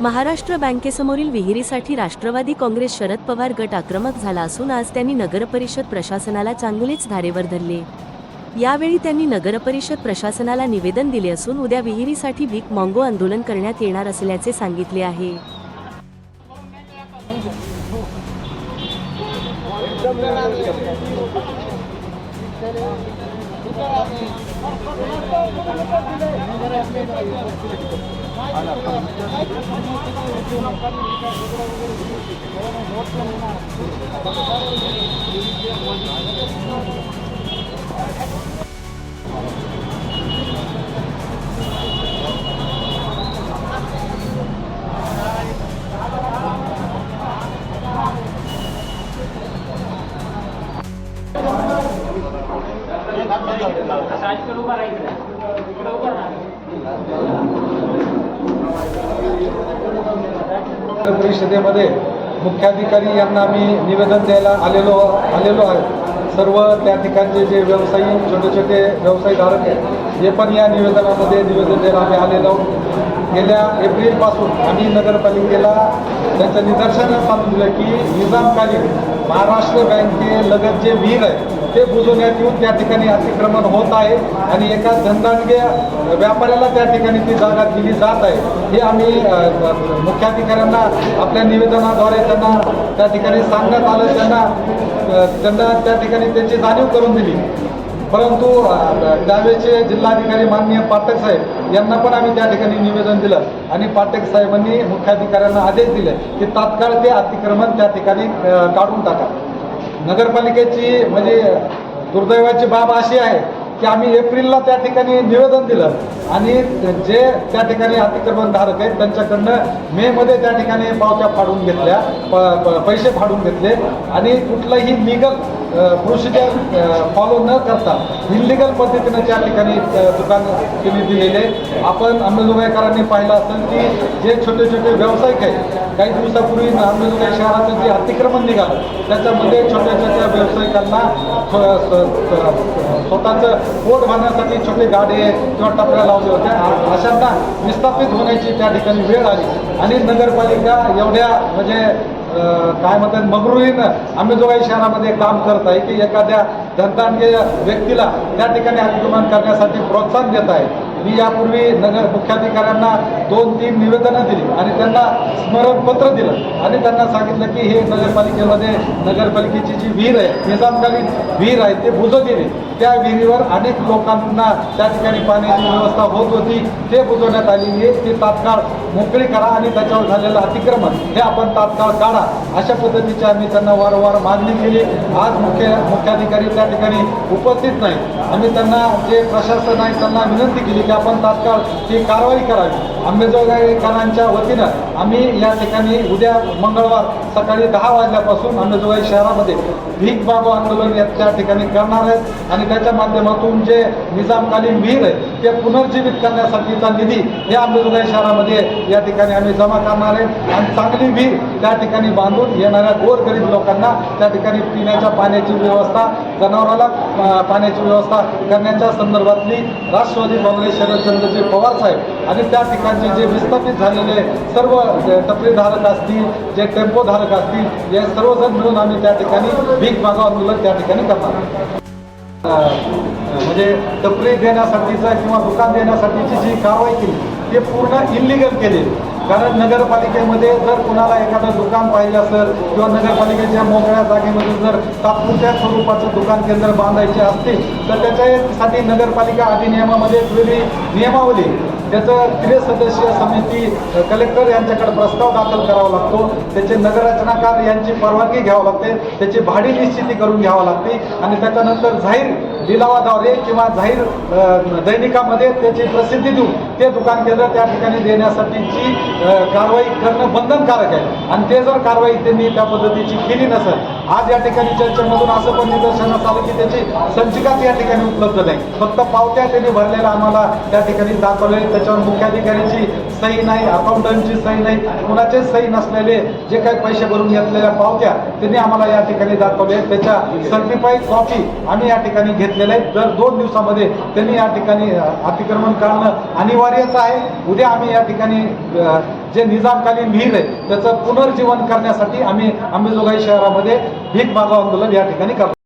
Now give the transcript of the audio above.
महाराष्ट्र बँकेसमोरील विहिरीसाठी राष्ट्रवादी काँग्रेस शरद पवार गट आक्रमक झाला असून आज त्यांनी नगरपरिषद प्रशासनाला चांगलेच धारेवर धरले। यावेळी त्यांनी नगरपरिषद प्रशासनाला निवेदन दिले असून उद्या विहिरीसाठी भीक मागो आंदोलन करण्यात येणार असल्याचे सांगितले आहे। परिषदेमध्ये मुख्याधिकारी यांना आम्ही निवेदन द्यायला आलेलो आहे। सर्व त्या ठिकाणचे जे व्यवसायी छोटे छोटे व्यवसायधारक आहेत हे पण या निवेदनामध्ये निवेदन द्यायला आम्ही आलेलो। गेल्या एप्रिलपासून आम्ही नगरपालिकेला त्याचं निदर्शनास आणून दिलं की निजामकालीन महाराष्ट्र बँकेलगत जे विहीर आहे ते बुजवण्यात येऊन त्या ठिकाणी अतिक्रमण होत आहे आणि एका धनदांडगे व्यापाऱ्याला त्या ठिकाणी ती जागा दिली जात आहे। हे आम्ही मुख्याधिकाऱ्यांना आपल्या निवेदनाद्वारे त्यांना त्या ठिकाणी सांगण्यात आलं, त्यांना त्या ठिकाणी त्याची जाणीव करून दिली। परंतु त्यावेळेचे जिल्हाधिकारी माननीय पाठक साहेब यांना पण आम्ही त्या ठिकाणी निवेदन दिलं आणि पाठक साहेबांनी मुख्याधिकाऱ्यांना आदेश दिले की तात्काळ ते अतिक्रमण त्या ठिकाणी काढून टाका। नगरपालिकेची म्हणजे दुर्दैवाची बाब अशी आहे की आम्ही एप्रिलला त्या ठिकाणी निवेदन दिलं आणि जे त्या ठिकाणी अतिक्रमणधारक आहेत त्यांच्याकडनं मेमध्ये त्या ठिकाणी पावत्या फाडून घेतल्या, पैसे फाडून घेतले आणि कुठलंही लिगल प्रोसिजर फॉलो न करता इलिगल पद्धतीनं त्या ठिकाणी दुकान त्यांनी दिलेले। आपण अंमलबजावणीकरांनी पाहिलं असेल की जे छोटे छोटे व्यावसायिक आहेत, काही दिवसापूर्वी अंमलबजावणी शहराचं जे अतिक्रमण निघालं त्याच्यामध्ये छोट्या छोट्या व्यावसायिकांना स्वतःचं पोट भरण्यासाठी छोटे गाडे किंवा टपऱ्या लावले होत्या। अशांना विस्थापित होण्याची त्या ठिकाणी वेळ आली आणि नगरपालिका एवढ्या म्हणजे काय म्हणतात मगरुरीनं अंमलबजावणी शहरामध्ये काम करत आहे की एखाद्या धनदांडगे व्यक्तीला त्या ठिकाणी अतिक्रमण करण्यासाठी प्रोत्साहन देत आहे। मी यापूर्वी मुख्याधिकाऱ्यांना 2-3 निवेदनं दिली आणि त्यांना स्मरणपत्र दिलं आणि त्यांना सांगितलं की हे नगरपालिकेची जी विहीर आहे, निजामकालीन विहीर आहे, ते बुजवलेली, त्या विहिरीवर अनेक लोकांना त्या ठिकाणी पाण्याची व्यवस्था होत होती, ते बुजवण्यात आलेली आहे, ती तात्काळ मोकळी करा आणि त्याच्यावर झालेलं अतिक्रमण हे आपण तात्काळ काढा, अशा पद्धतीची आम्ही त्यांना वारंवार मागणी केली। आज मुख्याधिकारी त्या ठिकाणी उपस्थित नाही, आम्ही त्यांना जे प्रशासन आहे त्यांना विनंती केली की आपण तात्काळ ती कारवाई करावी। अंमलबजावणीकरांच्या वतीनं आम्ही या ठिकाणी उद्या मंगळवार सकाळी 10 वाजल्यापासून अंमलबजावणी शहरामध्ये भीक मागो आंदोलन त्या ठिकाणी करणार आहेत आणि त्याच्या माध्यमातून जे निजामकालीन विहीर आहे ते पुनर्जीवित करण्यासाठीचा निधी हे अंमलबजावणी शहरामध्ये या ठिकाणी आम्ही जमा करणार आहे आणि चांगली विहीर त्या ठिकाणी बांधून येणाऱ्या गोरगरीब लोकांना त्या ठिकाणी पिण्याच्या पाण्याची व्यवस्था, जनावराला पाण्याची व्यवस्था करण्याच्या संदर्भातली राष्ट्रवादी काँग्रेस शरदचंद्रजी पवार साहेब आणि त्या ठिकाणचे जे विस्थापित झालेले सर्व टपरीधारक असतील, जे टेम्पोधारक असतील, हे सर्वजण मिळून आम्ही त्या ठिकाणी भीक मागो आंदोलन त्या ठिकाणी करणार। म्हणजे टपरी देण्यासाठीचा किंवा दुकान देण्यासाठीची जी कारवाई केली ते पूर्ण इलिगल केली। कारण नगरपालिकेमध्ये जर कुणाला एखादं दुकान पाहिजे असेल किंवा नगरपालिकेच्या मोकळ्या जागेमध्ये जर तात्पुरत्या स्वरूपाचं दुकान केंद्र बांधायचे असतील तर त्याच्यासाठी नगरपालिका अधिनियमामध्ये वेगळी नियमावली, त्याचं त्रिसदस्यीय समिती कलेक्टर यांच्याकडे प्रस्ताव दाखल करावा लागतो, त्याचे नगररचनाकार यांची परवानगी घ्यावी लागते, त्याची भाडी निश्चिती करून घ्यावी लागते आणि त्याच्यानंतर जाहीर लिलावाद्वारे किंवा जाहीर दैनिकामध्ये त्याची प्रसिद्धी देऊन ते दुकान केंद्र त्या ठिकाणी देण्यासाठीची कारवाई करणं बंधनकारक आहे. आणि ते जर कारवाई त्यांनी त्या पद्धतीची केली नसेल, आज या ठिकाणी चर्चेमधून असं पण निदर्शनास आलं की त्याची संचिकाच या ठिकाणी उपलब्ध नाही, फक्त पावत्या त्यांनी भरलेल्या आम्हाला त्या ठिकाणी दाखवले. त्याच्यावर मुख्याधिकाऱ्याची सही नाही, अकाउंटंटची सही नाही, कुणाचेच सही नसलेले जे काही पैसे भरून घेतलेल्या पावत्या त्यांनी आम्हाला या ठिकाणी दाखवले. त्याच्या सर्टिफाईड कॉपी आम्ही या ठिकाणी घेतलेल्या आहेत. दर 2 दिवसामध्ये त्यांनी या ठिकाणी अतिक्रमण काढणं अनिवार्यच आहे. उद्या आम्ही या ठिकाणी जे निजामकालीन विहीर आहे त्याचं पुनर्जीवन करण्यासाठी आम्ही अंमलबजावणी शहरामध्ये भीक मागो आंदोलन या ठिकाणी करतो.